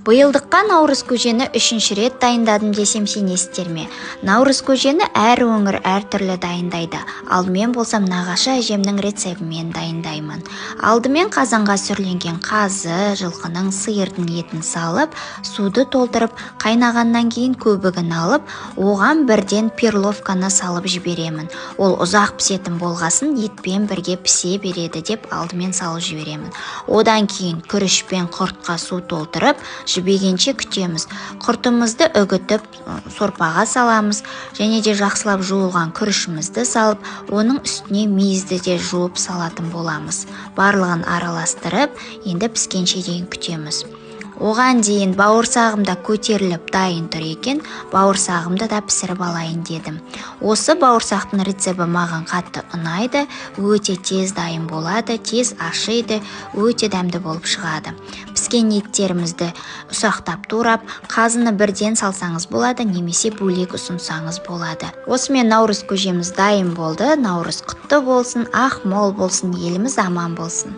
Биылдыққа наурыз көжені 3-ші рет дайындадым десем сенесіздер ме? Наурыз көжені әр өңір әртүрлі дайындайды. Алдымен болсам нағашы әжемнің рецебімен дайындаймын. Алдымен қазанға сүрленген қазы, жылқының, сиырдың етін салып, суды толтырып, қайнағаннан кейін көбігін алып, оған бірден перловканы салып жіберемін. Ол ұзақ пісетін болғасын етпен бірге пісе береді деп алдымен салып жіберемін. Одан кейін күрішпен құртқа су толтырып, жібегенше күтеміз. Құртымызды үгітіп, сорпаға саламыз, және де жақсылап жуылған күрішімізді салып, оның үстіне мейізді де жуып салатын боламыз. Барлығын араластырып, енді піскенше дейін күтеміз. Оған дейін бауырсағымда көтеріліп дайын тұр екен, бауырсағымды да пісіріп алайын дедім. Осы бауырсақтың рецебі маған қатты ұнайды, өте тез дайын болады, тез ашиды, өте дәмді болып шығады. Піскен еттерімізді ұсақтап турап, қазыны бірден салсаңыз болады, немесе бөлек ұсынсаңыз болады. Осымен наурыз көжеміз дайын болды. Наурыз құтты болсын, ақ мол болсын, еліміз аман болсын.